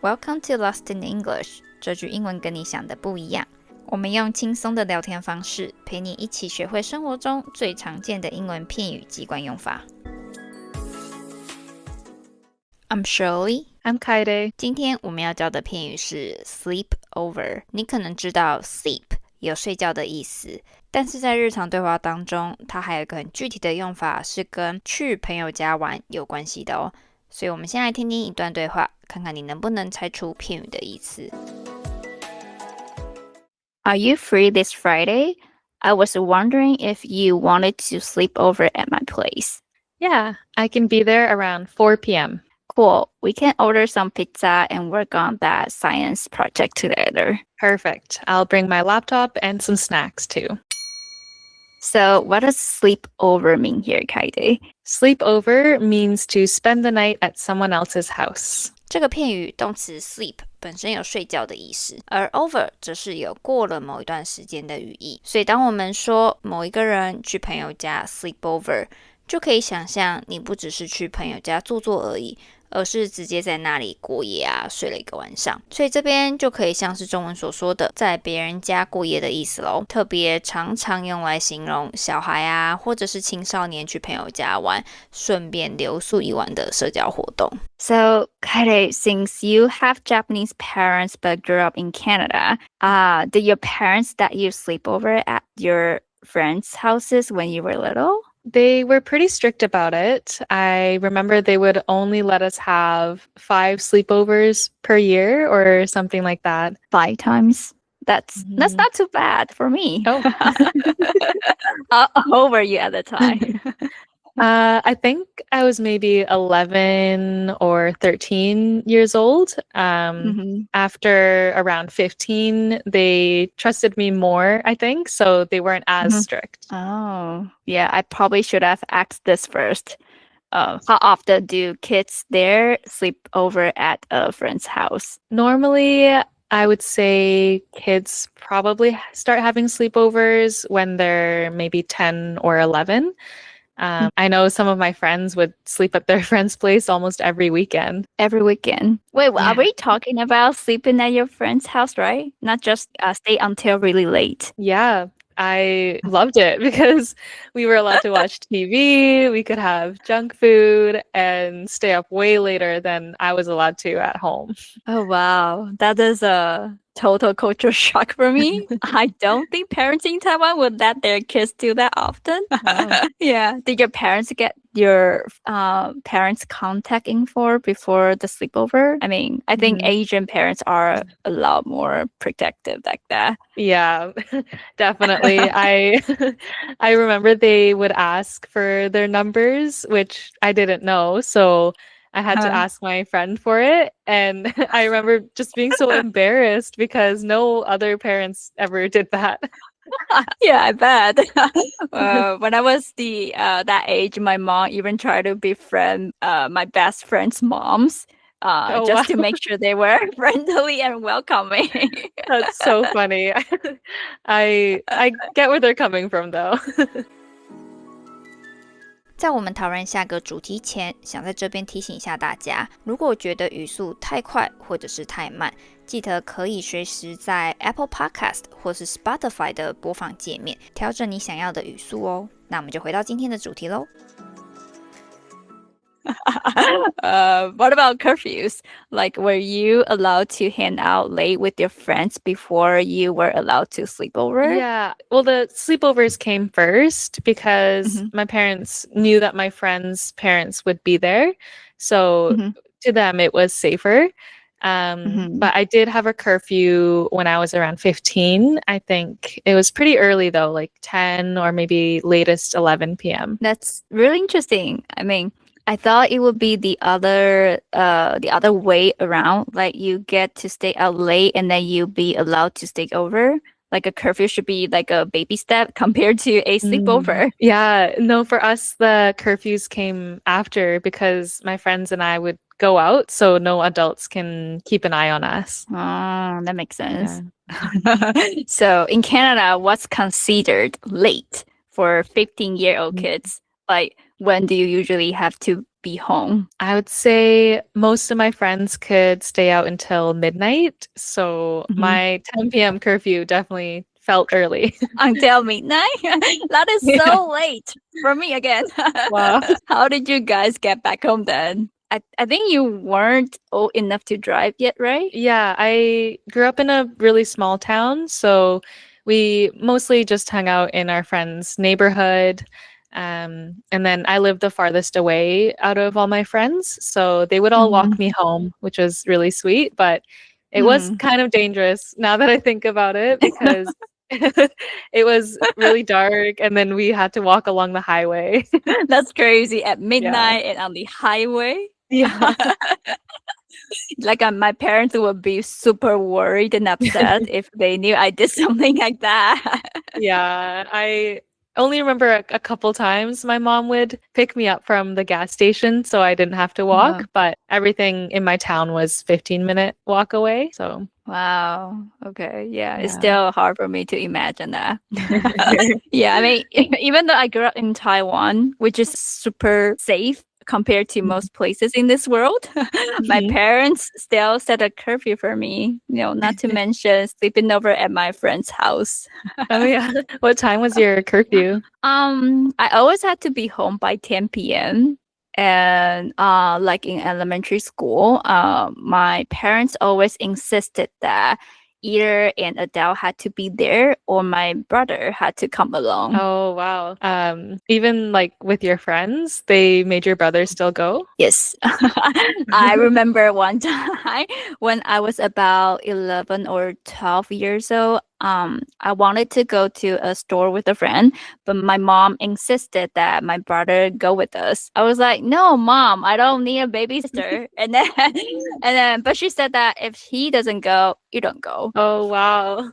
Welcome to Lost in English， 这句英文跟你想的不一样。我们用轻松的聊天方式，陪你一起学会生活中最常见的英文片语及惯用法。I'm Shirley， I'm aede。 今天我们要教的片语是 sleep over。你可能知道 sleep 有睡觉的意思，但是在日常对话当中，它还有一个很具体的用法，是跟去朋友家玩有关系的哦。所以我们先来听听一段对话，看看你能不能猜出片语的意思。Are you free this Friday? I was wondering if you wanted to sleep over at my place. Yeah, I can be there around 4 p.m. Cool. We can order some pizza and work on that science project together. Perfect. I'll bring my laptop and some snacks too. So what does sleep over mean here, aede? Sleep over means to spend the night at someone else's house. 这个片语动词 sleep 本身有睡觉的意思，而 over 则是有过了某一段时间的语义。所以当我们说某一个人去朋友家 sleep over， 就可以想象你不只是去朋友家坐坐而已，而是直接在那里过夜啊，睡了一个晚上。所以这边就可以像是中文所说的在别人家过夜的意思咯，特别常常用来形容小孩啊，或者是青少年去朋友家玩，顺便留宿一晚的社交活动。So, aede, since you have Japanese parents but grew up in Canada, did your parents let you sleep over at your friends' houses when you were little?They were pretty strict about it. I remember they would only let us have 5 sleepovers per year or something like that. 5 times? That's not too bad for me. Oh. How old were you at the time? I think I was maybe 11 or 13 years old. After around 15, they trusted me more, I think, so they weren't as strict. Oh, yeah, I probably should have asked this first. How often do kids there sleep over at a friend's house? Normally, I would say kids probably start having sleepovers when they're maybe 10 or 11. I know some of my friends would sleep at their friend's place almost every weekend. Every weekend? Wait, yeah. Are we talking about sleeping at your friend's house, right? Not just stay until really late. Yeah, I loved it because we were allowed to watch TV, we could have junk food, and stay up way later than I was allowed to at home. Oh, wow. That is a total culture shock for me. I don't think parents in Taiwan would let their kids do that often. Oh. Yeah. Did your parents get your parents' contact info before the sleepover? I mean, I think Asian parents are a lot more protective like that. Yeah, definitely. I remember they would ask for their numbers, which I didn't know. So I had to ask my friend for it. And I remember just being so embarrassed because no other parents ever did that. Yeah, I bet. When I was that age, my mom even tried to befriend my best friend's moms just to make sure they were friendly and welcoming. That's so funny. I get where they're coming from, though. 在我们讨论下个主题前，想在这边提醒一下大家，如果觉得语速太快或者是太慢，记得可以随时在 Apple Podcast 或是 Spotify 的播放界面调整你想要的语速哦。那我们就回到今天的主题咯。What about curfews? Like, were you allowed to hang out late with your friends before you were allowed to sleep over? Yeah, well, the sleepovers came first because my parents knew that my friends' parents would be there. So to them, it was safer. But I did have a curfew when I was around 15. I think it was pretty early though, like 10 or maybe latest 11 p.m. That's really interesting. I mean, I thought it would be the other way around. Like you get to stay out late and then you be allowed to stay over. Like a curfew should be like a baby step compared to a sleepover. Yeah, no, for us, the curfews came after because my friends and I would go out, so no adults can keep an eye on us. Oh, that makes sense. Yeah. So in Canada, what's considered late for 15-year-old kids? Like, when do you usually have to be home? I would say most of my friends could stay out until midnight. So my 10 p.m. curfew definitely felt early. Until midnight? That is so late for me again. Wow. How did you guys get back home then? I think you weren't old enough to drive yet, right? Yeah, I grew up in a really small town, so we mostly just hung out in our friends' neighborhood. And then I lived the farthest away out of all my friends, so they would all walk me home, which was really sweet, but it was kind of dangerous now that I think about it, because it was really dark, and then we had to walk along the highway. That's crazy. At midnight and on the highway. Yeah. Like my parents would be super worried and upset if they knew I did something like that. Yeah, I only remember a couple times my mom would pick me up from the gas station so I didn't have to walk, but everything in my town was 15-minute walk away. So wow. Okay. Yeah. It's still hard for me to imagine that. Yeah. I mean, even though I grew up in Taiwan, which is super safe compared to most places in this world, my parents still set a curfew for me, not to mention sleeping over at my friend's house. Oh yeah. What time was your curfew? I always had to be home by 10 p.m. And like in elementary school, my parents always insisted that either an adult had to be there or my brother had to come along. Oh, wow. Even like with your friends, they made your brother still go? Yes. I remember one time when I was about 11 or 12 years old, I wanted to go to a store with a friend, but my mom insisted that my brother go with us. I was like, "No, Mom, I don't need a babysitter." But she said that if he doesn't go, you don't go. Oh, wow.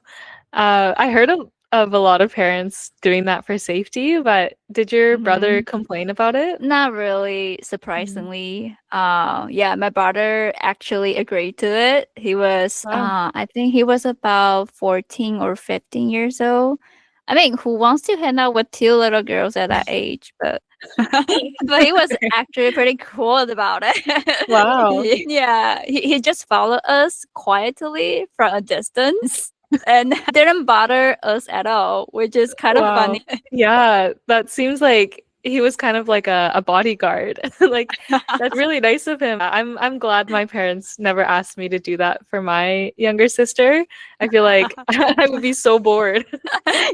I heard of a lot of parents doing that for safety, but did your brother complain about it? Not really, surprisingly. Yeah, my brother actually agreed to it. He was, I think he was about 14 or 15 years old. I mean, who wants to hang out with two little girls at that age? But but he was actually pretty cool about it. Wow. Yeah, he just followed us quietly from a distance and didn't bother us at all, which is kind of funny. Yeah, that seems like he was kind of like a bodyguard. Like, that's really nice of him. I'm glad my parents never asked me to do that for my younger sister. I feel like I would be so bored.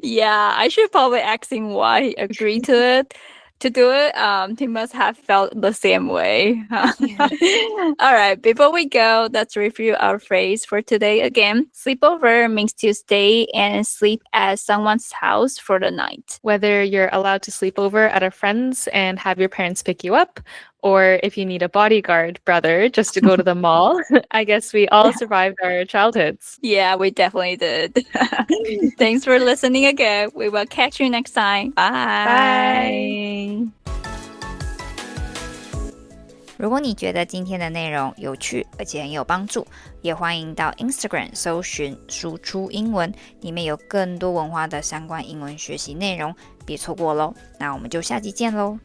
Yeah, I should probably ask him why he agreed to it. To do it, he must have felt the same way. All right, before we go, let's review our phrase for today again. Sleepover means to stay and sleep at someone's house for the night. Whether you're allowed to sleep over at a friend's and have your parents pick you up, or if you need a bodyguard brother just to go to the mall, I guess we all survived our childhoods. Yeah, we definitely did. Thanks for listening again. We will catch you next time. Bye. 如果你觉得今天的内容有趣而且很有帮助，也欢迎到 Instagram 搜寻输出英文，里面有更多文化的相关英文学习内容，别错过咯。那我们就下集见咯。